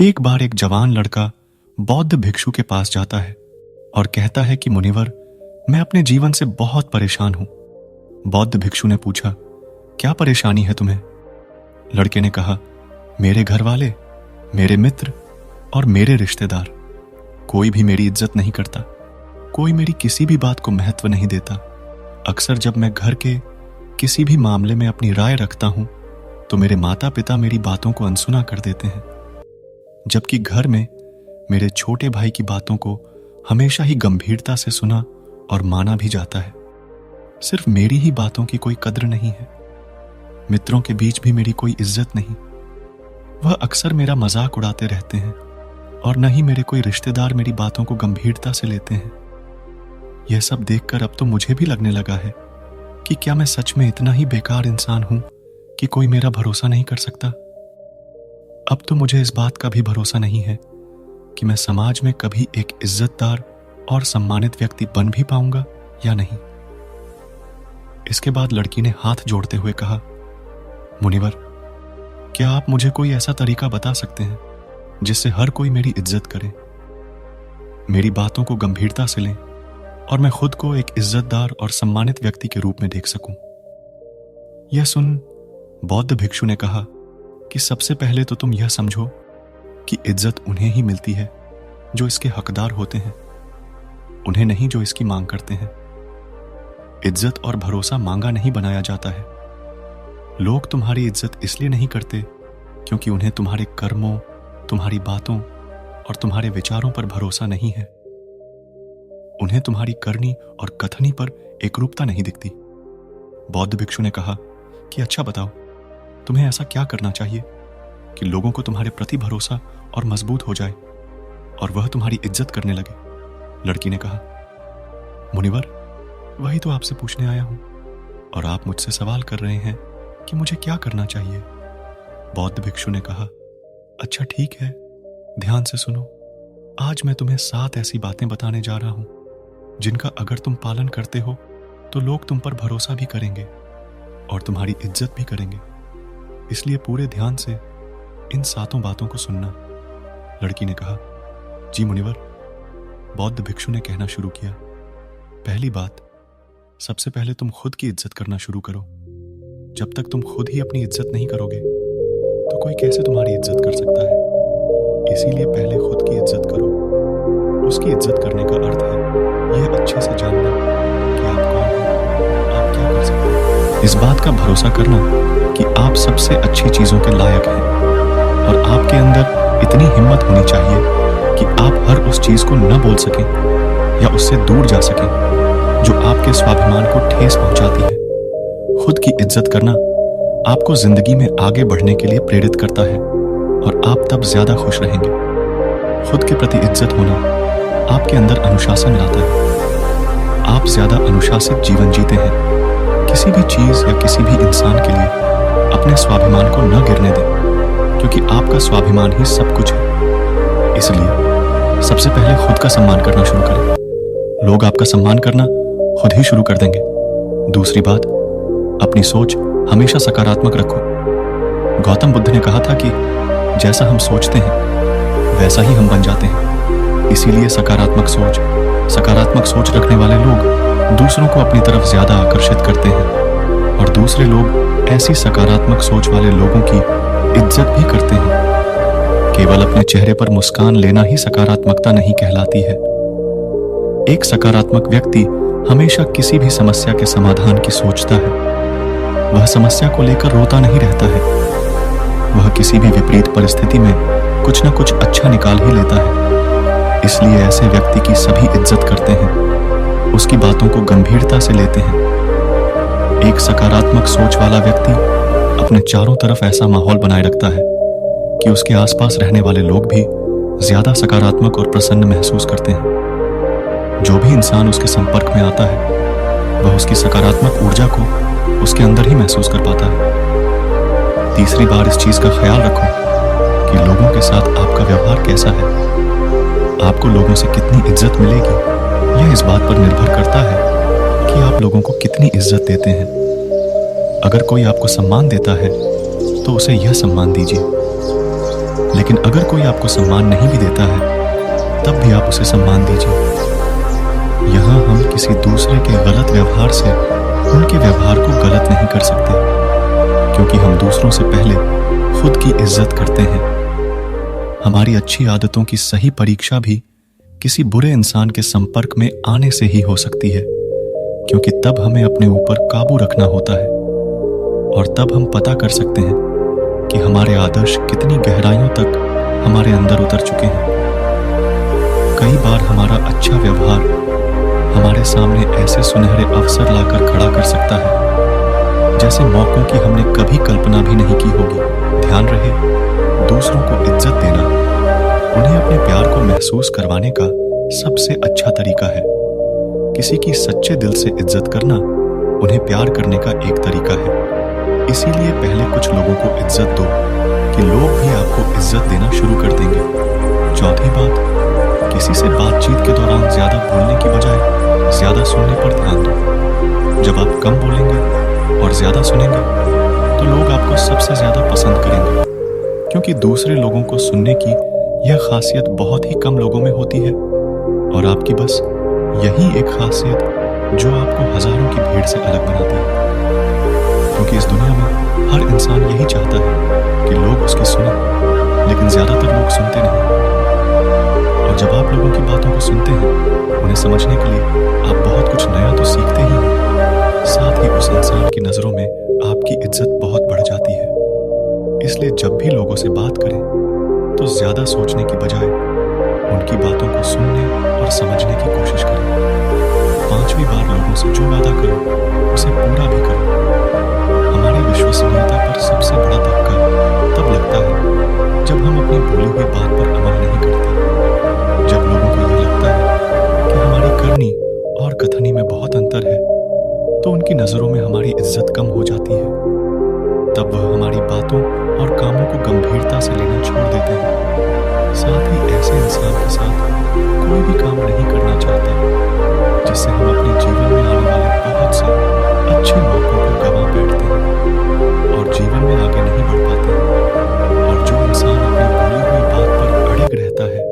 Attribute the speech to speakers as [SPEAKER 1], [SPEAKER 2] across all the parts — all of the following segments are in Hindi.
[SPEAKER 1] एक बार एक जवान लड़का बौद्ध भिक्षु के पास जाता है और कहता है कि मुनिवर, मैं अपने जीवन से बहुत परेशान हूं। बौद्ध भिक्षु ने पूछा, क्या परेशानी है तुम्हें? लड़के ने कहा, मेरे घर वाले, मेरे मित्र और मेरे रिश्तेदार, कोई भी मेरी इज्जत नहीं करता, कोई मेरी किसी भी बात को महत्व नहीं देता। अक्सर जब मैं घर के किसी भी मामले में अपनी राय रखता हूं तो मेरे माता पिता मेरी बातों को अनसुना कर देते हैं, जबकि घर में मेरे छोटे भाई की बातों को हमेशा ही गंभीरता से सुना और माना भी जाता है। सिर्फ मेरी ही बातों की कोई कद्र नहीं है। मित्रों के बीच भी मेरी कोई इज्जत नहीं। वह अक्सर मेरा मजाक उड़ाते रहते हैं और न ही मेरे कोई रिश्तेदार मेरी बातों को गंभीरता से लेते हैं। यह सब देखकर अब तो मुझे भी लगने लगा है कि क्या मैं सच में इतना ही बेकार इंसान हूं कि कोई मेरा भरोसा नहीं कर सकता। अब तो मुझे इस बात का भी भरोसा नहीं है कि मैं समाज में कभी एक इज्जतदार और सम्मानित व्यक्ति बन भी पाऊंगा या नहीं। इसके बाद लड़की ने हाथ जोड़ते हुए कहा, मुनिवर, क्या आप मुझे कोई ऐसा तरीका बता सकते हैं जिससे हर कोई मेरी इज्जत करे, मेरी बातों को गंभीरता से लें और मैं खुद को एक इज्जतदार और सम्मानित व्यक्ति के रूप में देख सकूं? यह सुन बौद्ध भिक्षु ने कहा कि सबसे पहले तो तुम यह समझो कि इज्जत उन्हें ही मिलती है जो इसके हकदार होते हैं, उन्हें नहीं जो इसकी मांग करते हैं। इज्जत और भरोसा मांगा नहीं बनाया जाता है। लोग तुम्हारी इज्जत इसलिए नहीं करते क्योंकि उन्हें तुम्हारे कर्मों, तुम्हारी बातों और तुम्हारे विचारों पर भरोसा नहीं है। उन्हें तुम्हारी करनी और कथनी पर एकरूपता नहीं दिखती। बौद्ध भिक्षु ने कहा कि अच्छा बताओ, तुम्हें ऐसा क्या करना चाहिए कि लोगों को तुम्हारे प्रति भरोसा और मजबूत हो जाए और वह तुम्हारी इज्जत करने लगे? लड़की ने कहा, मुनिवर, वही तो आपसे पूछने आया हूं और आप मुझसे सवाल कर रहे हैं कि मुझे क्या करना चाहिए। बौद्ध भिक्षु ने कहा, अच्छा ठीक है, ध्यान से सुनो। आज मैं तुम्हें 7 ऐसी बातें बताने जा रहा हूं जिनका अगर तुम पालन करते हो तो लोग तुम पर भरोसा भी करेंगे और तुम्हारी इज्जत भी करेंगे। इसलिए पूरे ध्यान से इन 7 बातों को सुनना। लड़की ने कहा, जी मुनिवर। बौद्ध भिक्षु ने कहना शुरू किया, पहली बात, सबसे पहले तुम खुद की इज्जत करना शुरू करो। जब तक तुम खुद ही अपनी इज्जत नहीं करोगे तो कोई कैसे तुम्हारी इज्जत कर सकता है? इसीलिए पहले खुद की इज्जत करो। उसकी इज्जत करने का अर्थ है यह अच्छे से जानना कि आप कौन हो, आप क्या कर सकते हैं। इस बात का भरोसा करना कि आप सबसे अच्छी चीजों के लायक हैं और आपके अंदर इतनी हिम्मत होनी चाहिए कि आप हर उस चीज को न बोल सकें या उससे दूर जा सकें जो आपके स्वाभिमान को ठेस पहुंचाती है। खुद की इज्जत करना आपको जिंदगी में आगे बढ़ने के लिए प्रेरित करता है और आप तब ज्यादा खुश रहेंगे। खुद के प्रति इज्जत होना आपके अंदर अनुशासन लाता है। आप ज्यादा अनुशासित जीवन जीते हैं। किसी भी चीज या किसी भी इंसान के लिए अपने स्वाभिमान को न गिरने दें, क्योंकि आपका स्वाभिमान ही सब कुछ है। इसलिए सबसे पहले खुद का सम्मान करना शुरू करें। लोग आपका सम्मान करना खुद ही शुरू कर देंगे। दूसरी बात, अपनी सोच हमेशा सकारात्मक रखो। गौतम बुद्ध ने कहा था कि जैसा हम सोचते हैं वैसा ही हम बन जाते हैं। इसीलिए सकारात्मक सोच रखने वाले लोग दूसरों को अपनी तरफ ज्यादा आकर्षित करते हैं और दूसरे लोग ऐसी सकारात्मक सोच वाले लोगों की इज्जत भी करते हैं। केवल अपने चेहरे पर मुस्कान लेना ही सकारात्मकता नहीं कहलाती है। एक सकारात्मक व्यक्ति हमेशा किसी भी समस्या के समाधान की सोचता है। वह समस्या को लेकर रोता नहीं रहता है। वह किसी भी विपरीत परिस्थिति में कुछ न कुछ अच्छा निकाल ही लेता है। इसलिए ऐसे व्यक्ति की सभी इज्जत करते हैं, उसकी बातों को गंभीरता से लेते हैं। एक सकारात्मक सोच वाला व्यक्ति अपने चारों तरफ ऐसा माहौल बनाए रखता है कि उसके आसपास रहने वाले लोग भी ज्यादा सकारात्मक और प्रसन्न महसूस करते हैं। जो भी इंसान उसके संपर्क में आता है वह उसकी सकारात्मक ऊर्जा को उसके अंदर ही महसूस कर पाता है। तीसरी बार इस चीज का ख्याल रखो कि लोगों के साथ आपका व्यवहार कैसा है। आपको लोगों से कितनी इज्जत मिलेगी यह इस बात पर निर्भर करता है कि आप लोगों को कितनी इज्जत देते हैं। अगर कोई आपको सम्मान देता है तो उसे यह सम्मान दीजिए। लेकिन अगर कोई आपको सम्मान नहीं भी देता है तब भी आप उसे सम्मान दीजिए। यहाँ हम किसी दूसरे के गलत व्यवहार से उनके व्यवहार को गलत नहीं कर सकते, क्योंकि हम दूसरों से पहले खुद की इज्जत करते हैं। हमारी अच्छी आदतों की सही परीक्षा भी किसी बुरे इंसान के संपर्क में आने से ही हो सकती है, क्योंकि तब हमें अपने ऊपर काबू रखना होता है और तब हम पता कर सकते हैं कि हमारे आदर्श कितनी गहराइयों तक हमारे अंदर उतर चुके हैं। कई बार हमारा अच्छा व्यवहार हमारे सामने ऐसे सुनहरे अवसर लाकर खड़ा कर सकता है जैसे मौकों की हमने कभी कल्पना भी नहीं की होगी। ध्यान रहे, दूसरों को इज्जत देना उन्हें अपने प्यार को महसूस करवाने का सबसे अच्छा तरीका है। किसी की सच्चे दिल से इज्जत करना उन्हें प्यार करने का एक तरीका है। इसीलिए पहले कुछ लोगों को इज्जत दो कि लोग भी आपको इज्जत देना शुरू कर देंगे। चौथी बात, किसी से बातचीत के दौरान ज्यादा बोलने की बजाय ज्यादा सुनने पर ध्यान दो। जब आप कम बोलेंगे और ज्यादा सुनेंगे तो लोग आपको सबसे ज्यादा पसंद करेंगे, क्योंकि दूसरे लोगों को सुनने की यह खासियत बहुत ही कम लोगों में होती है और आपकी बस यही एक खासियत जो आपको हजारों की भीड़ से अलग बनाती है। क्योंकि इस दुनिया में हर इंसान यही चाहता है कि लोग उसकी सुने, लेकिन ज्यादातर लोग सुनते नहीं। और जब आप लोगों की बातों को सुनते हैं, उन्हें समझने के लिए आप बहुत कुछ नया तो सीखते ही हैं, साथ ही उस इंसान की नजरों में आपकी इज्जत बहुत बढ़ जाती है। इसलिए जब भी लोगों से बात करें तो ज्यादा सोचने की बजाय उनकी बातों को सुनने और समझने की कोशिश करें। 5वीं बार लोगों से जो वादा करो उसे पूरा भी करो। हमारी विश्वसनीयता पर सबसे बड़ा धक्का तब लगता है जब हम अपनी बोली हुई बात पर अमल नहीं करते। जब लोगों को यह लगता है कि हमारी करनी और कथनी में बहुत अंतर है, तो उनकी नजरों में हमारी इज्जत कम हो जाती है। तब वह हमारी बातों और कामों को गंभीरता से लेना छोड़ देते हैं। साथ ही ऐसे इंसान के साथ कोई भी काम नहीं करना चाहते जिससे हम अपने जीवन में आने वाले बहुत से अच्छे मौकों को गंवा बैठते हैं और जीवन में आगे नहीं बढ़ पाते हैं। और जो इंसान अपनी बोली हुई बात पर अड़िग रहता है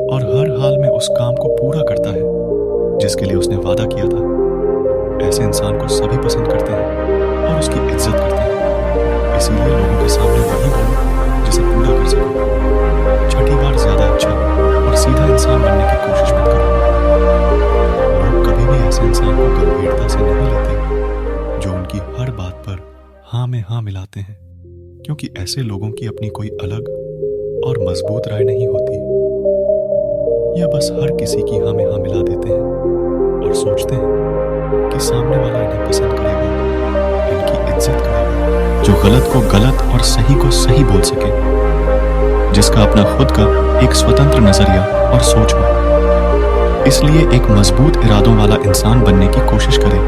[SPEAKER 1] और हर हाल में उस काम को पूरा करता है जिसके लिए उसने वादा किया था, ऐसे इंसान को सभी पसंद करते हैं और उसकी इज्जत करते हैं। इसीलिए लोगों के सामने वही बोलो जिसे पूरा कर सको। छठी बार ज्यादा अच्छा और सीधा इंसान बनने की कोशिश मत करो। लोग कभी भी ऐसे इंसान को गंभीरता से नहीं लेते जो उनकी हर बात पर हाँ में हाँ मिलाते हैं, क्योंकि ऐसे लोगों की अपनी कोई अलग और मजबूत राय नहीं होती। यह बस हर किसी की हाँ में हाँ मिला देते हैं और सोचते हैं कि सामने वाला इन्हें पसंद करेगा, इनकी इज्जत करेगा। जो गलत को गलत और सही को सही बोल सके, जिसका अपना खुद का एक स्वतंत्र नजरिया और सोच हो। इसलिए एक मजबूत इरादों वाला इंसान बनने की कोशिश करें,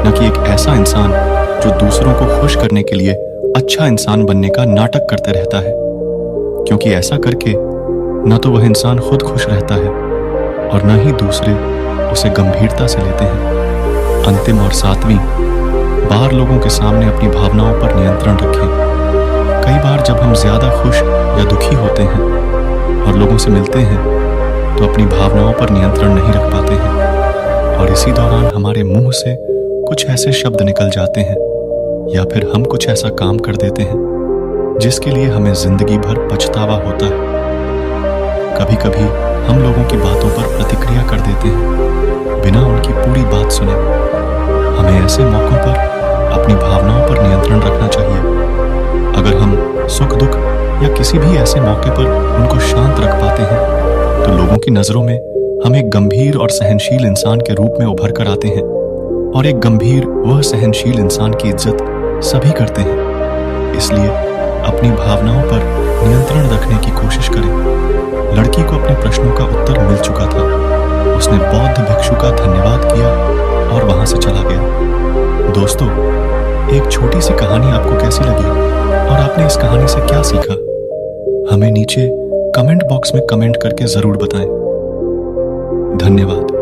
[SPEAKER 1] न कि एक ऐसा इंसान जो दूसरों को खुश करने के लिए अच्छा इंसान बनने का नाटक करते रहता है, क्योंकि ऐसा करके न तो वह इंसान खुद खुश रहता है और न ही दूसरे उसे गंभीरता से लेते हैं। अंतिम और 7वीं बार लोगों के सामने अपनी भावनाओं पर नियंत्रण रखें। कई बार जब हम ज्यादा खुश या दुखी होते हैं और लोगों से मिलते हैं तो अपनी भावनाओं पर नियंत्रण नहीं रख पाते हैं और इसी दौरान हमारे मुंह से कुछ ऐसे शब्द निकल जाते हैं या फिर हम कुछ ऐसा काम कर देते हैं जिसके लिए हमें जिंदगी भर पछतावा होता है। कभी कभी हम लोगों की बातों पर प्रतिक्रिया कर देते हैं बिना उनकी पूरी बात सुने। हमें ऐसे मौकों पर अपनी भावनाओं पर नियंत्रण रखना चाहिए। अगर हम सुख दुख या किसी भी ऐसे मौके पर उनको शांत रख पाते हैं तो लोगों की नजरों में हम एक गंभीर और सहनशील इंसान के रूप में उभर कर आते हैं और एक गंभीर वह सहनशील इंसान की इज्जत सभी करते हैं। इसलिए अपनी भावनाओं पर नियंत्रण रखने की कोशिश करें। लड़की को अपने प्रश्नों का उत्तर मिल चुका था। उसने बौद्ध भिक्षु का धन्यवाद किया और वहां से चला गया। दोस्तों, एक छोटी सी कहानी आपको कैसी लगी और आपने इस कहानी से क्या सीखा, हमें नीचे कमेंट बॉक्स में कमेंट करके जरूर बताएं। धन्यवाद।